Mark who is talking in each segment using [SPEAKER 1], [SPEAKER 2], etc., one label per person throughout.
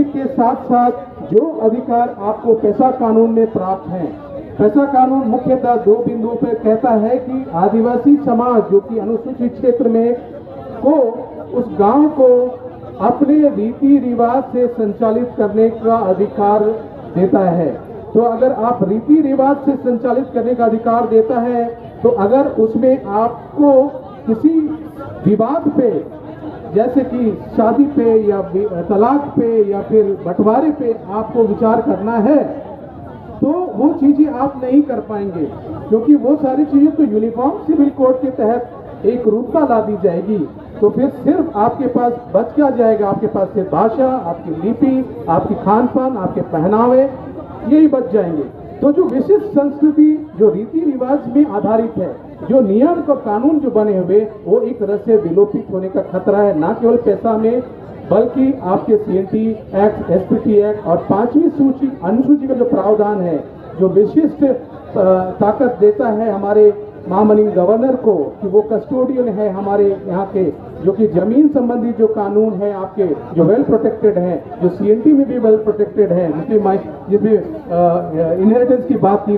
[SPEAKER 1] उसी के साथ साथ जो अधिकार आपको पेशा कानून में प्राप्त हैं, पेशा कानून मुख्यतः दो बिंदुओं पर कहता है कि आदिवासी समाज जो कि अनुसूचित क्षेत्र में को उस गांव को अपने रीति रिवाज से संचालित करने का अधिकार देता है। तो अगर आप रीति रिवाज से संचालित करने का अधिकार देता है, तो अगर उसमें आपको किसी विवाद पे, जैसे कि शादी पे या तलाक पे या फिर बंटवारे पे आपको विचार करना है, तो वो चीजें आप नहीं कर पाएंगे, क्योंकि वो सारी चीजें तो यूनिफॉर्म सिविल कोड के तहत एक रूपता ला दी जाएगी। तो फिर सिर्फ आपके पास बच क्या जाएगा? आपके पास सिर्फ भाषा, आपकी लिपि, आपकी खान पान, आपके पहनावे, यही बच जाएंगे। तो जो विशिष्ट संस्कृति जो रीति रिवाज में आधारित है, जो नियम का कानून जो बने हुए, वो एक तरह से विलोपित होने का खतरा है, ना केवल पेशा में बल्कि आपके CNT एक्ट, SPT एक्ट और 5वीं सूची अनुसूची का जो प्रावधान है, जो विशिष्ट ताकत देता है हमारे महामहिम गवर्नर को कि वो कस्टोडियन है हमारे यहाँ के, जो कि जमीन संबंधी जो कानून है आपके जो वेल प्रोटेक्टेड है, जो CNT में भी वेल प्रोटेक्टेड है, जिसमें इनहेरिटेंस की बात की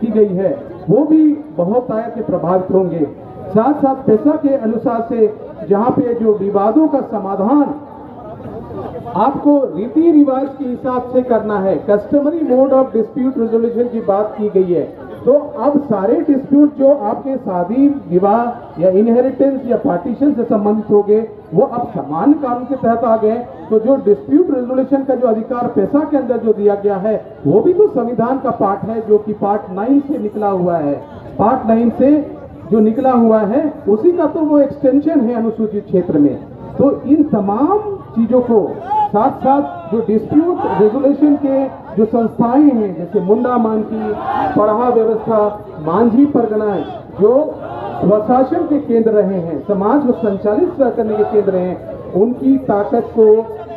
[SPEAKER 1] गई है, वो भी बहुत आया के प्रभावित होंगे। साथ साथ पेशा के अनुसार से जहाँ पे जो विवादों का समाधान आपको रीति रिवाज के हिसाब से करना है, customary mode of dispute resolution की बात की गई है। तो अब सारे डिस्प्यूट जो आपके शादी विवाह या इनहेरिटेंस या पार्टीशन से संबंधित हो गए, वो अब समान कानून के तहत आ गए। तो जो डिस्प्यूट रेजोल्यूशन का जो अधिकार पेशा के अंदर जो दिया गया है, वो भी तो संविधान का पार्ट है, जो कि पार्ट 9 से निकला हुआ है। पार्ट 9 से जो निकला हुआ है उसी का तो वो एक्सटेंशन है अनुसूचित क्षेत्र में। तो इन तमाम चीजों को साथ साथ जो डिस्प्यूट रेजोल्यूशन के जो संस्थाएं हैं, जैसे मुंडा मानकी, पढ़ा व्यवस्था, मांझी परगना, जो स्वशासन के केंद्र रहे हैं, समाज को संचालित करने के केंद्र हैं, उनकी ताकत को,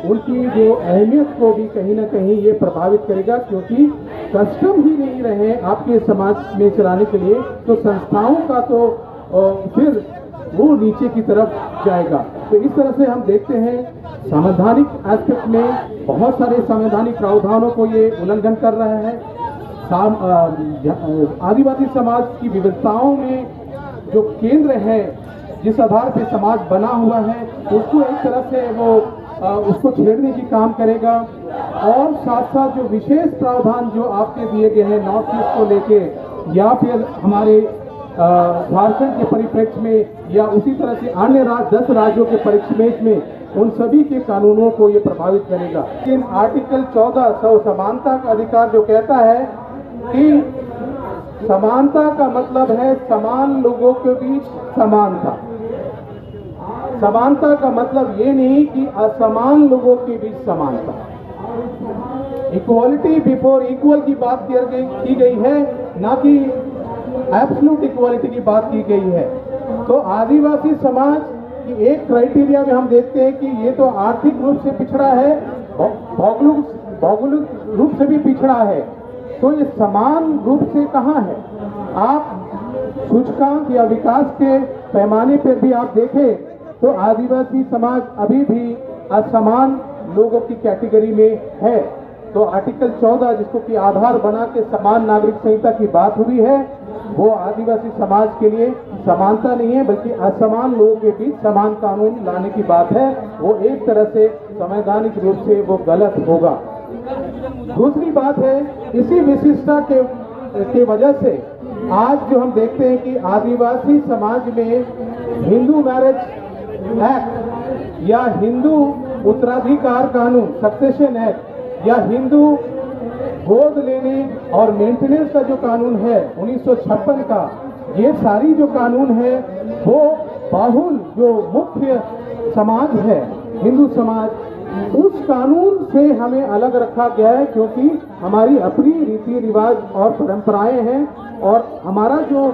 [SPEAKER 1] उनकी जो अहमियत को भी कहीं ना कहीं ये प्रभावित करेगा, क्योंकि कस्टम ही नहीं रहे आपके समाज में चलाने के लिए, तो संस्थाओं का तो फिर वो नीचे की तरफ जाएगा। तो इस तरह से हम देखते हैं संवैधानिक एस्पेक्ट में बहुत सारे संवैधानिक प्रावधानों को ये उल्लंघन कर रहा है। आदिवासी समाज की विविधताओं में जो केंद्र है, जिस आधार पे समाज बना हुआ है, उसको एक तरह से वो उसको छेड़ने की काम करेगा। और साथ साथ जो विशेष प्रावधान जो आपके दिए गए हैं नॉर्थ ईस्ट को लेके, या फिर हमारे झारखंड के परिप्रेक्ष्य में, या उसी तरह से अन्य 10 राज्यों के परिप्रेक्ष्य में, उन सभी के कानूनों को ये प्रभावित करेगा। लेकिन आर्टिकल 14 समानता का अधिकार जो कहता है कि समानता का मतलब है समान लोगों के बीच समानता। समानता का मतलब ये नहीं कि असमान लोगों के बीच समानता। इक्वालिटी बिफोर इक्वल की बात की गई है, ना कि एब्सोल्यूट इक्वालिटी की बात की गई है। तो आदिवासी समाज की एक क्राइटेरिया में हम देखते हैं कि ये तो आर्थिक रूप से पिछड़ा है, भौगोलिक रूप से भी पिछड़ा है, तो ये समान रूप से कहाँ है? आप सूचकांक या विकास के पैमाने पर भी आप देखें तो आदिवासी समाज अभी भी असमान लोगों की कैटेगरी में है। तो आर्टिकल 14 जिसको कि आधार बना के समान नागरिक संहिता की बात हुई है, वो आदिवासी समाज के लिए समानता नहीं है, बल्कि असमान लोगों के बीच समान कानून लाने की बात है। वो एक तरह से संवैधानिक रूप से वो गलत होगा। दूसरी बात है, इसी विशिष्टता के वजह से आज जो हम देखते हैं कि आदिवासी समाज में हिंदू मैरिज एक्ट या हिंदू उत्तराधिकार कानून सक्सेशन एक्ट या हिंदू गोद लेने और मेंटेनेंस का जो कानून है 1956 का, ये सारी जो कानून है वो बाहुल जो मुख्य समाज है हिंदू समाज, उस कानून से हमें अलग रखा गया है, क्योंकि हमारी अपनी रीति रिवाज और परंपराएं हैं। और हमारा जो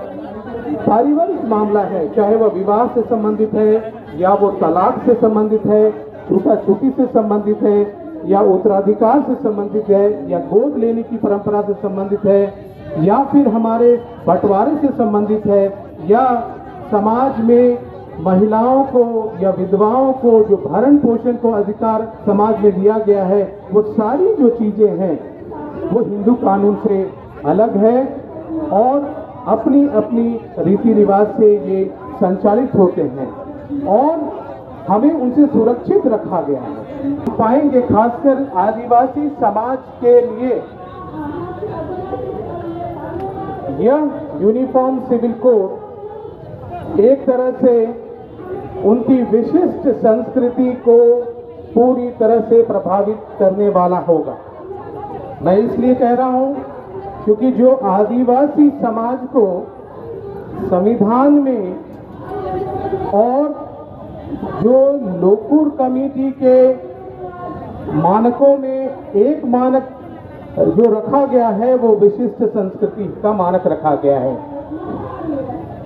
[SPEAKER 1] पारिवारिक मामला है, चाहे वह विवाह से संबंधित है या वो तलाक से संबंधित है, छूटा छूटी से संबंधित है, या उत्तराधिकार से संबंधित है, या गोद लेने की परंपरा से संबंधित है, या फिर हमारे बंटवारे से संबंधित है, या समाज में महिलाओं को या विधवाओं को जो भरण पोषण को अधिकार समाज में दिया गया है, वो सारी जो चीजें हैं वो हिंदू कानून से अलग है और अपनी अपनी रीति रिवाज से ये संचालित होते हैं और हमें उनसे सुरक्षित रखा गया है। पाएंगे खासकर आदिवासी समाज के लिए यह यूनिफॉर्म सिविल कोड एक तरह से उनकी विशिष्ट संस्कृति को पूरी तरह से प्रभावित करने वाला होगा। मैं इसलिए कह रहा हूं क्योंकि जो आदिवासी समाज को संविधान में और जो लोकूर कमेटी के मानकों में एक मानक जो रखा गया है वो विशिष्ट संस्कृति का मानक रखा गया है।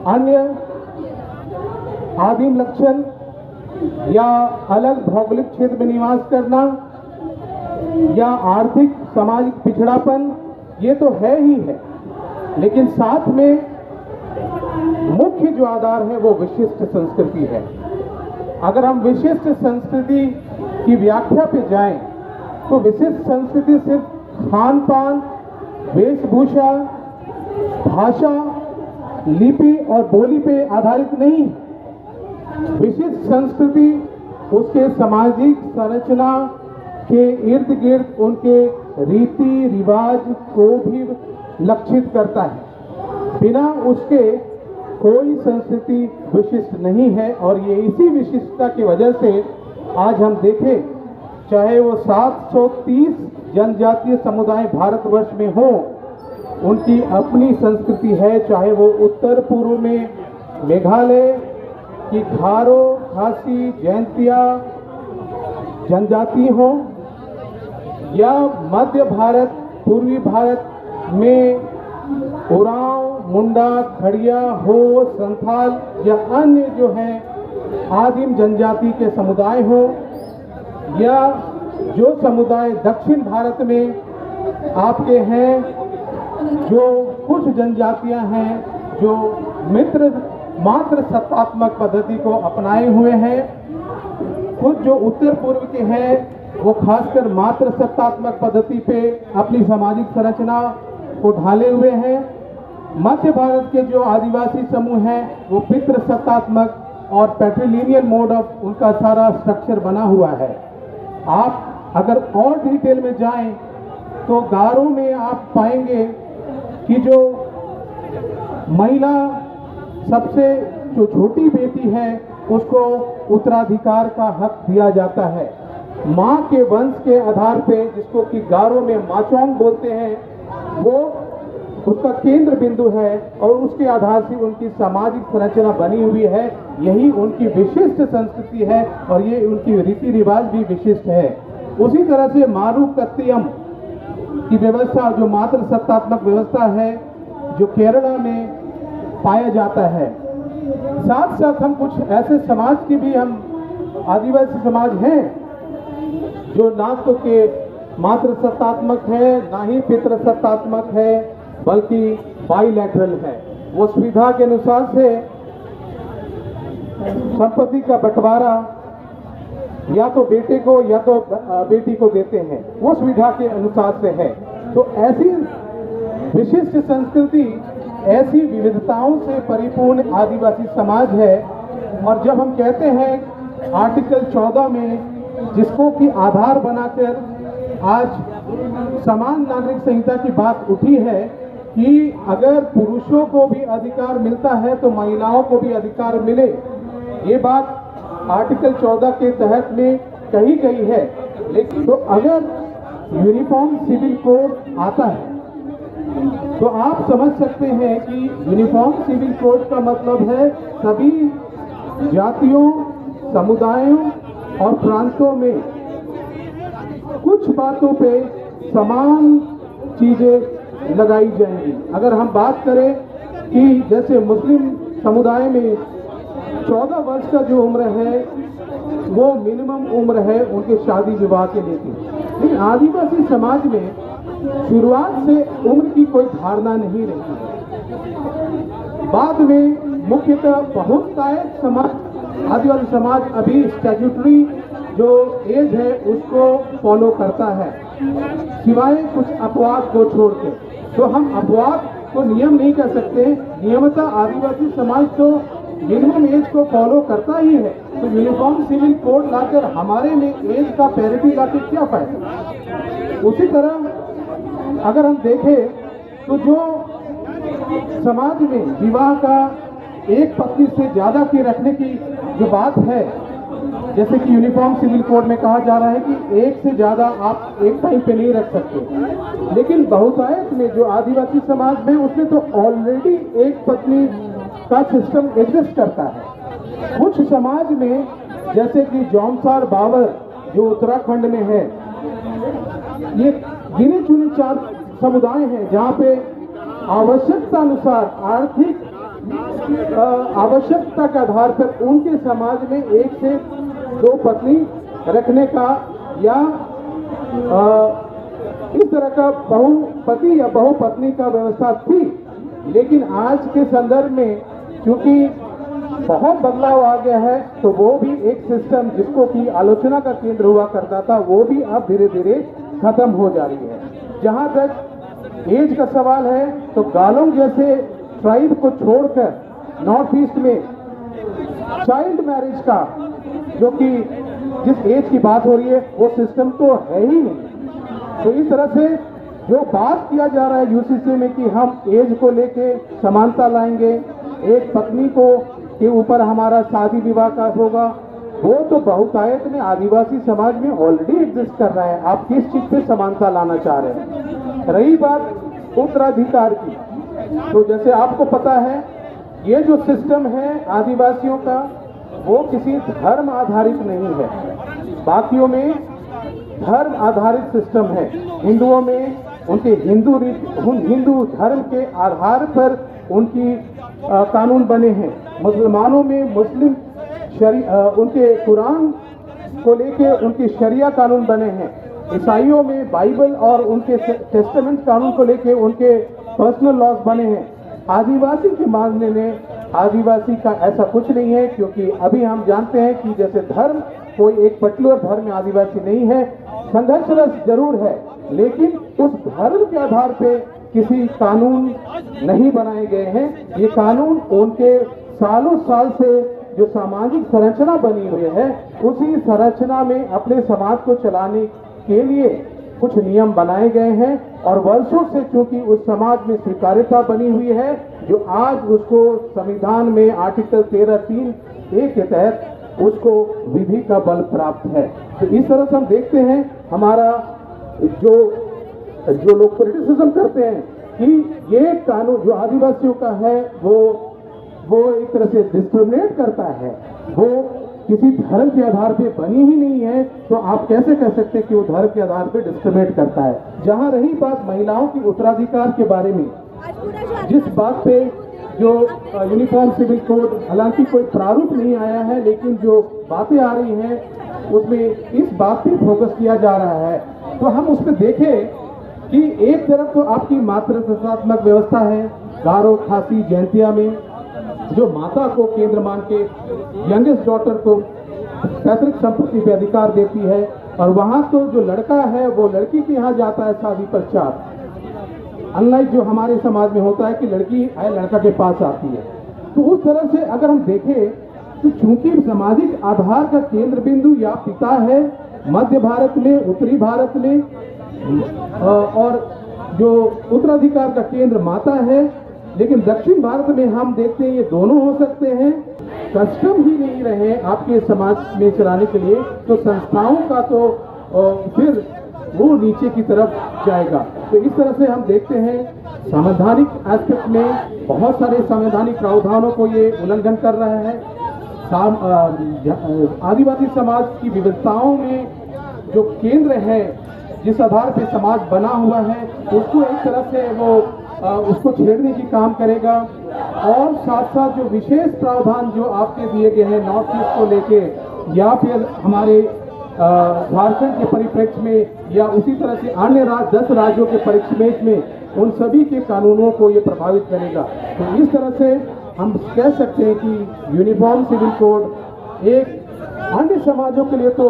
[SPEAKER 1] अन्य आदिम लक्षण या अलग भौगोलिक क्षेत्र में निवास करना या आर्थिक सामाजिक पिछड़ापन ये तो है ही है, लेकिन साथ में मुख्य जो आधार है वो विशिष्ट संस्कृति है। अगर हम विशिष्ट संस्कृति की व्याख्या पे जाएं तो विशिष्ट संस्कृति सिर्फ खान पान, वेशभूषा, भाषा, लिपि और बोली पे आधारित नहीं है। विशिष्ट संस्कृति उसके सामाजिक संरचना के इर्द गिर्द उनके रीति रिवाज को भी लक्षित करता है। बिना उसके कोई संस्कृति विशिष्ट नहीं है और ये इसी विशिष्टता की वजह से आज हम देखें, चाहे वो 730 जनजातीय समुदाय भारतवर्ष में हो, उनकी अपनी संस्कृति है। चाहे वो उत्तर पूर्व में मेघालय की गारो, खासी, जयंतिया जनजाति हो या मध्य भारत, पूर्वी भारत में उरांव, मुंडा, खड़िया, हो, संथाल या अन्य जो हैं आदिम जनजाति के समुदाय हो या जो समुदाय दक्षिण भारत में आपके हैं, जो कुछ जनजातियां हैं जो मात्र सत्तात्मक पद्धति को अपनाए हुए हैं, कुछ जो उत्तर पूर्व के हैं वो खासकर मात्र सत्तात्मक पद्धति पे अपनी सामाजिक संरचना को ढाले हुए हैं। मध्य भारत के जो आदिवासी समूह हैं वो पितृ सत्तात्मक और पैट्रिलिनियन मोड ऑफ उनका सारा स्ट्रक्चर बना हुआ है। आप अगर और डिटेल में जाएं तो गारो में आप पाएंगे कि जो महिला सबसे जो छोटी बेटी है उसको उत्तराधिकार का हक दिया जाता है। माँ के वंश के आधार पे, जिसको कि गारो में माचोंग बोलते हैं, वो उसका केंद्र बिंदु है और उसके आधार से उनकी सामाजिक संरचना बनी हुई है। यही उनकी विशिष्ट संस्कृति है और ये उनकी रीति रिवाज भी विशिष्ट है। उसी तरह से मारू कत्तियम की व्यवस्था जो मात्र सत्तात्मक व्यवस्था है जो केरला में पाया जाता है। साथ साथ हम कुछ ऐसे समाज की भी हम आदिवासी समाज हैं जो ना तो के मात्र सत्तात्मक है ना ही पितृ सत्तात्मक है बल्कि बाइलैटरल है। वो सुविधा के अनुसार से संपत्ति का बंटवारा या तो बेटे को या तो बेटी को देते हैं, वो सुविधा के अनुसार से है। तो ऐसी विशिष्ट संस्कृति, ऐसी विविधताओं से परिपूर्ण आदिवासी समाज है। और जब हम कहते हैं आर्टिकल 14 में, जिसको कि आधार बनाकर आज समान नागरिक संहिता की बात उठी है कि अगर पुरुषों को भी अधिकार मिलता है तो महिलाओं को भी अधिकार मिले, ये बात आर्टिकल 14 के तहत में कही गई है। लेकिन तो अगर यूनिफॉर्म सिविल कोड आता है तो आप समझ सकते हैं कि यूनिफॉर्म सिविल कोड का मतलब है सभी जातियों, समुदायों और प्रांतों में कुछ बातों पे समान चीजें लगाई जाएंगी। अगर हम बात करें कि जैसे मुस्लिम समुदाय में 14 वर्ष का जो उम्र है वो मिनिमम उम्र है उनके शादी विवाह के लिए, लेकिन आदिवासी समाज में शुरुआत से उम्र की कोई धारणा नहीं रहती है। बाद में मुख्यतः बहुतायत समाज आदिवासी समाज अभी स्टैट्यूटरी जो एज है उसको फॉलो करता है, सिवाय कुछ अपवाद को छोड़ के। तो हम अपवाद को नियम नहीं कह सकते। नियमतः आदिवासी समाज तो मिनिमम एज को फॉलो करता ही है। तो यूनिफॉर्म सिविल कोड लाकर हमारे में एज का पैरिटी लाके क्या फायदा। उसी तरह अगर हम देखें तो जो समाज में विवाह का एक पत्नी से ज्यादा की रखने की जो बात है, जैसे कि यूनिफॉर्म सिविल कोड में कहा जा रहा है कि एक से ज्यादा आप एक टाइम पे नहीं रख सकते, लेकिन बहुतायत में जो आदिवासी समाज में उसमें तो ऑलरेडी एक पत्नी का सिस्टम एग्जिस्ट करता है। कुछ समाज में जैसे कि जौनसार बावर जो उत्तराखंड में है, ये गिने चुने 4 समुदाय हैं जहाँ पे आवश्यकता अनुसार आर्थिक आवश्यकता के आधार पर उनके समाज में 1 से 2 पत्नी रखने का या इस तरह का बहुपति या बहुपत्नी का व्यवस्था थी। लेकिन आज के संदर्भ में क्योंकि बहुत बदलाव आ गया है, तो वो भी एक सिस्टम जिसको कि आलोचना का केंद्र हुआ करता था, वो भी अब धीरे धीरे खत्म हो जा रही है। जहां तक एज का सवाल है तो गालों जैसे ट्राइब को छोड़कर नॉर्थ ईस्ट में चाइल्ड मैरिज का जो कि जिस एज की बात हो रही है वो सिस्टम तो है ही नहीं। तो इस तरह से जो बात किया जा रहा है यूसीसी में कि हम एज को लेके समानता लाएंगे, एक पत्नी को के ऊपर हमारा शादी विवाह का होगा, वो तो बहुतायत में आदिवासी समाज में ऑलरेडी एग्जिस्ट कर रहा है। आप किस चीज पे समानता लाना चाह रहे हैं। रही बात उत्तराधिकार की, तो जैसे आपको पता है ये जो सिस्टम है आदिवासियों का वो किसी धर्म आधारित नहीं है। बाकियों में धर्म आधारित सिस्टम है। हिंदुओं में उनके हिंदू धर्म के आधार पर उनकी कानून बने हैं। मुसलमानों में मुस्लिम उनके कुरान को लेके उनके शरिया कानून बने हैं। ईसाइयों में बाइबल और उनके टेस्टामेंट कानून को लेके उनके पर्सनल लॉज बने हैं। आदिवासी के मामले में आदिवासी का ऐसा कुछ नहीं है, क्योंकि अभी हम जानते हैं कि जैसे धर्म कोई एक पर्टिकुलर धर्म में आदिवासी नहीं है, संघर्षरत जरूर है, लेकिन उस धर्म के आधार पे किसी कानून नहीं बनाए गए हैं। ये कानून उनके सालों साल से जो सामाजिक संरचना बनी हुई है उसी संरचना में अपने समाज को चलाने के लिए कुछ नियम बनाए गए हैं, और वर्षों से चूंकि उस समाज में स्वीकार्यता बनी हुई है, जो आज उसको संविधान में आर्टिकल 13(3)(a) के तहत उसको विधि का बल प्राप्त है। तो इस तरह से हम देखते हैं हमारा जो लोग क्रिटिसिज्म करते हैं कि ये कानून जो आदिवासियों का है वो एक तरह से डिस्क्रिमिनेट करता है, वो किसी धर्म के आधार पे बनी ही नहीं है, तो आप कैसे कह सकते हैं कि वो धर्म के आधार पे डिस्क्रिमिनेट करता है। जहां रही बात महिलाओं की उत्तराधिकार के बारे में, जिस बात पे जो यूनिफॉर्म सिविल कोड, हालांकि कोई प्रारूप नहीं आया है, लेकिन जो बातें आ रही हैं उसमें इस बात पे फोकस किया जा रहा है। तो हम उस पर देखें कि एक तरफ तो आपकी मातृ संस्थात्मक व्यवस्था है, गारो खासी जयंतिया में जो माता को केंद्र मान के यंगेस्ट डॉटर को पैतृक संपत्ति पे अधिकार देती है, और वहां तो जो लड़का है वो लड़की के यहाँ जाता है शादी पश्चात, अनलाइक जो हमारे समाज में होता है कि लड़की लड़का के पास आती है। तो उस तरह से अगर हम देखें तो चूंकि सामाजिक आधार का केंद्र बिंदु या पिता है मध्य भारत में, उत्तरी भारत में, और जो उत्तराधिकार का केंद्र माता है, लेकिन दक्षिण भारत में हम देखते हैं ये दोनों हो सकते हैं। कस्टम ही नहीं रहे आपके समाज में चलाने के लिए, तो संस्थाओं का तो फिर वो नीचे की तरफ जाएगा। तो इस तरह से हम देखते हैं संवैधानिक एस्पेक्ट में बहुत सारे संवैधानिक प्रावधानों को ये उल्लंघन कर रहा है। आदिवासी समाज की विविधताओं में जो केंद्र है, जिस आधार पे समाज बना हुआ है, उसको एक तरह से वो उसको छेड़ने की काम करेगा। और साथ साथ जो विशेष प्रावधान जो आपके दिए गए हैं नॉर्थ ईस्ट को लेके, या फिर हमारे झारखंड के परिप्रेक्ष्य में, या उसी तरह से अन्य 10 राज्यों के परिप्रेक्ष्य में, उन सभी के कानूनों को ये प्रभावित करेगा। तो इस तरह से हम कह सकते हैं कि यूनिफॉर्म सिविल कोड एक अन्य समाजों के लिए तो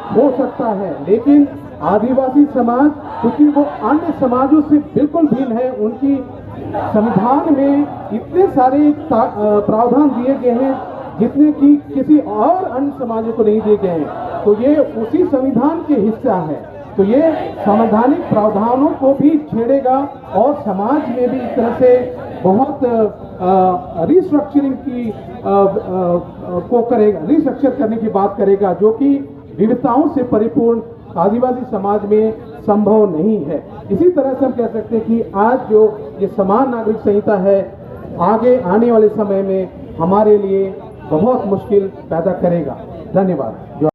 [SPEAKER 1] हो सकता है, लेकिन आदिवासी समाज, क्योंकि वो अन्य समाजों से बिल्कुल भिन्न है, उनकी संविधान में इतने सारे प्रावधान दिए गए हैं जितने कि किसी और अन्य समाजों को नहीं दिए गए हैं, तो ये उसी संविधान के हिस्सा है। तो ये संवैधानिक प्रावधानों को भी छेड़ेगा और समाज में भी इस तरह से बहुत रिस्ट्रक्चरिंग की को करेगा, रिस्ट्रक्चर करने की बात करेगा, जो कि विविधताओं से परिपूर्ण आदिवासी समाज में संभव नहीं है। इसी तरह से हम कह सकते हैं कि आज जो ये समान नागरिक संहिता है, आगे आने वाले समय में हमारे लिए बहुत मुश्किल पैदा करेगा। धन्यवाद।